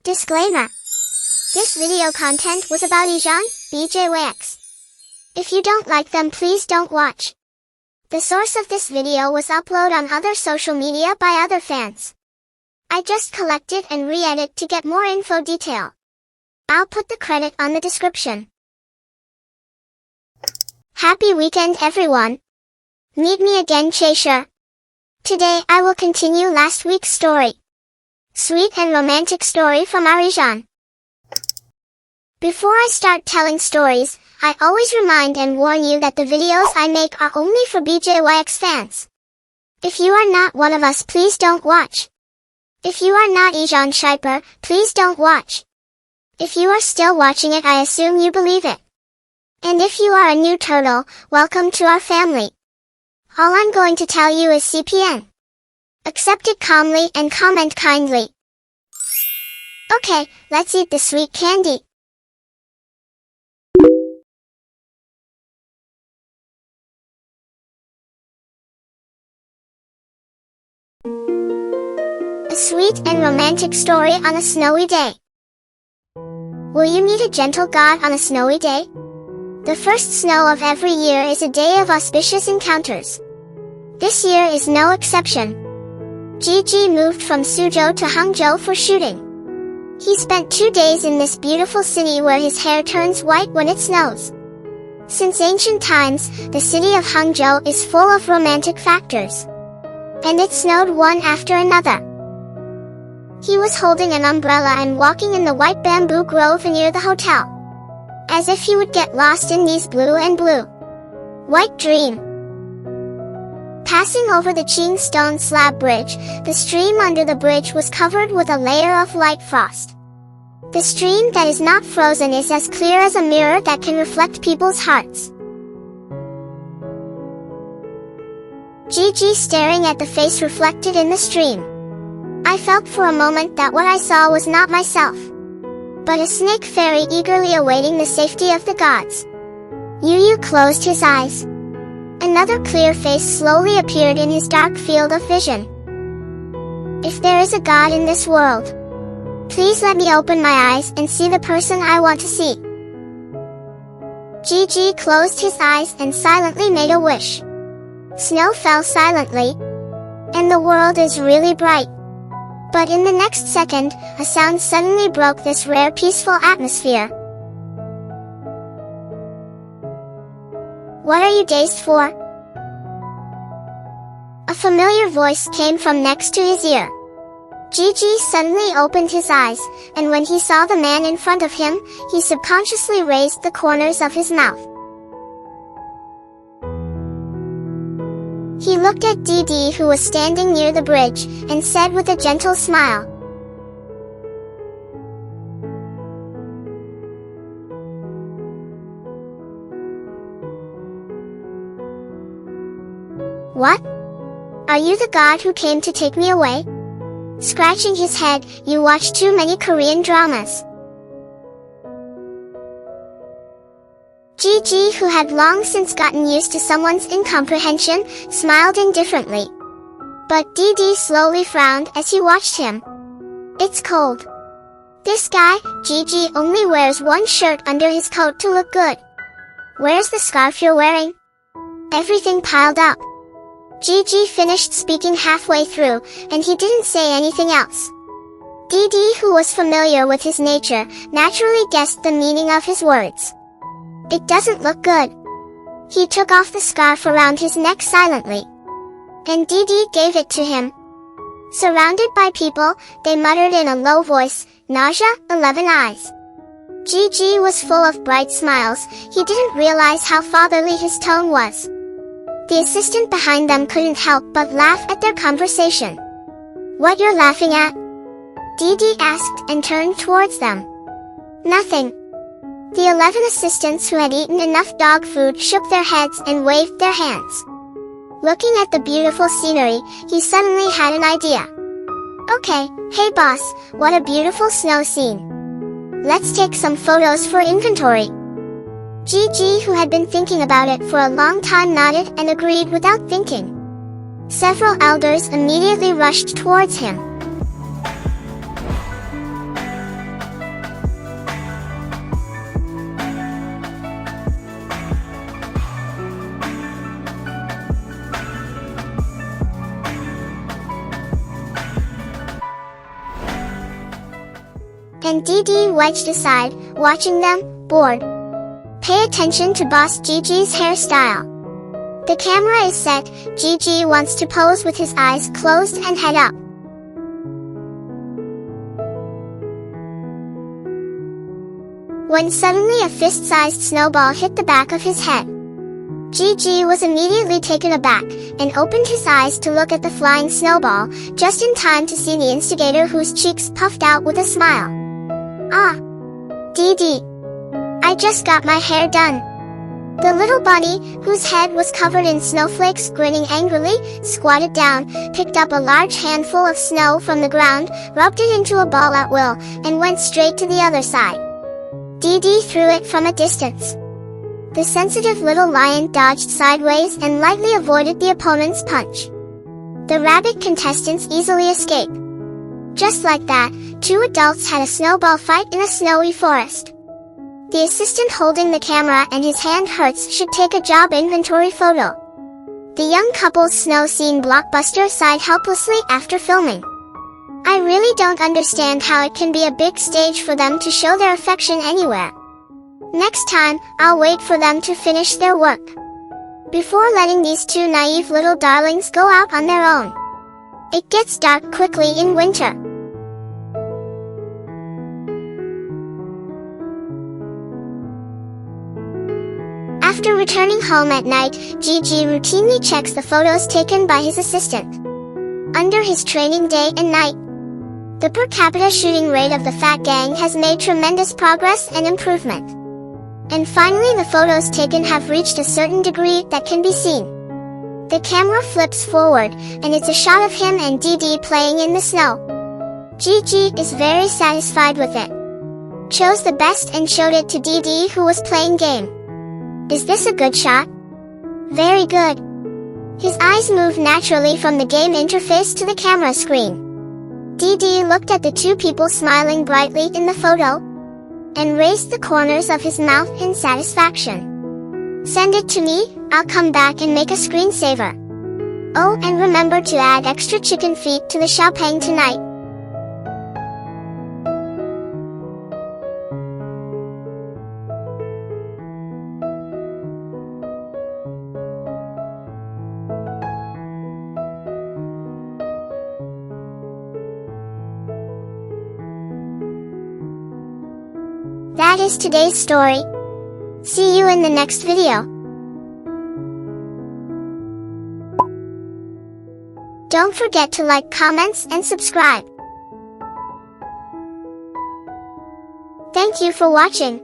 Disclaimer. This video content was about Ijan, BJYX. If you don't like them, please don't watch. The source of this video was uploaded on other social media by other fans. I just collected and re-edit to get more info detail. I'll put the credit on the description. Happy weekend everyone. Meet me again Cheshire. Today I will continue last week's story. Sweet and romantic story from Ijan. Before I start telling stories, I always remind and warn you that the videos I make are only for BJYX fans. If you are not one of us, please don't watch. If you are not Ijan Shaiper, please don't watch. If you are still watching it, I assume you believe it. And if you are a new turtle, welcome to our family. All I'm going to tell you is CPN. Accept it calmly and comment kindly. Okay, let's eat the sweet candy. A sweet and romantic story on a snowy day. Will you meet a gentle god on a snowy day? The first snow of every year is a day of auspicious encounters. This year is no exception. Gigi moved from Suzhou to Hangzhou for shooting. He spent 2 days in this beautiful city where his hair turns white when it snows. Since ancient times, the city of Hangzhou is full of romantic factors. And it snowed one after another. He was holding an umbrella and walking in the white bamboo grove near the hotel. As if he would get lost in these blue and blue. White dream. Passing over the Qing stone slab bridge, the stream under the bridge was covered with a layer of light frost. The stream that is not frozen is as clear as a mirror that can reflect people's hearts. Gigi staring at the face reflected in the stream. I felt for a moment that what I saw was not myself, but a snake fairy eagerly awaiting the safety of the gods. Yu closed his eyes. Another clear face slowly appeared in his dark field of vision. If there is a god in this world, please let me open my eyes and see the person I want to see. Gigi closed his eyes and silently made a wish. Snow fell silently, and the world is really bright. But in the next second, a sound suddenly broke this rare peaceful atmosphere. What are you dazed for? A familiar voice came from next to his ear. Gigi suddenly opened his eyes, and when he saw the man in front of him, he subconsciously raised the corners of his mouth. He looked at Didi, who was standing near the bridge, and said with a gentle smile, "What? Are you the god who came to take me away?" Scratching his head, "You watch too many Korean dramas." Gigi, who had long since gotten used to someone's incomprehension, smiled indifferently. But Didi slowly frowned as he watched him. "It's cold. This guy, Gigi, only wears one shirt under his coat to look good. Where's the scarf you're wearing?" Everything piled up. Gigi finished speaking halfway through, and he didn't say anything else. Didi, who was familiar with his nature, naturally guessed the meaning of his words. "It doesn't look good." He took off the scarf around his neck silently. And Didi gave it to him. Surrounded by people, they muttered in a low voice, "Nausea, 11 eyes." Gigi was full of bright smiles. He didn't realize how fatherly his tone was. The assistant behind them couldn't help but laugh at their conversation. "What you're laughing at?" Didi asked and turned towards them. "Nothing." The 11 assistants who had eaten enough dog food shook their heads and waved their hands. Looking at the beautiful scenery, he suddenly had an idea. "Okay, hey boss, what a beautiful snow scene. Let's take some photos for inventory." Gigi, who had been thinking about it for a long time, nodded and agreed without thinking. Several elders immediately rushed towards him. and Dee Dee wedged aside, watching them, bored. Pay attention to Boss Gigi's hairstyle. The camera is set, Gigi wants to pose with his eyes closed and head up. When suddenly a fist-sized snowball hit the back of his head. Gigi was immediately taken aback, and opened his eyes to look at the flying snowball, just in time to see the instigator whose cheeks puffed out with a smile. "Ah! Dee Dee! I just got my hair done." The little bunny, whose head was covered in snowflakes, grinning angrily, squatted down, picked up a large handful of snow from the ground, rubbed it into a ball at will, and went straight to the other side. Dee Dee threw it from a distance. The sensitive little lion dodged sideways and lightly avoided the opponent's punch. The rabbit contestants easily escaped. Just like that, two adults had a snowball fight in a snowy forest. The assistant holding the camera and his hand hurts should take a job inventory photo. The young couple's snow scene blockbuster sighed helplessly after filming. I really don't understand how it can be a big stage for them to show their affection anywhere. Next time, I'll wait for them to finish their work before letting these two naive little darlings go out on their own. It gets dark quickly in winter. After returning home at night, Gigi routinely checks the photos taken by his assistant. Under his training day and night, the per capita shooting rate of the Fat Gang has made tremendous progress and improvement. And finally, the photos taken have reached a certain degree that can be seen. The camera flips forward, and it's a shot of him and Dee Dee playing in the snow. Gigi is very satisfied with it. Chose the best and showed it to Dee Dee, who was playing game. Is this a good shot? Very good. His eyes moved naturally from the game interface to the camera screen. Dee Dee looked at the two people smiling brightly in the photo, and raised the corners of his mouth in satisfaction. Send it to me, I'll come back and make a screensaver. Oh, and remember to add extra chicken feet to the xiaopeng tonight. That is today's story. See you in the next video. Don't forget to like, comments, and subscribe. Thank you for watching.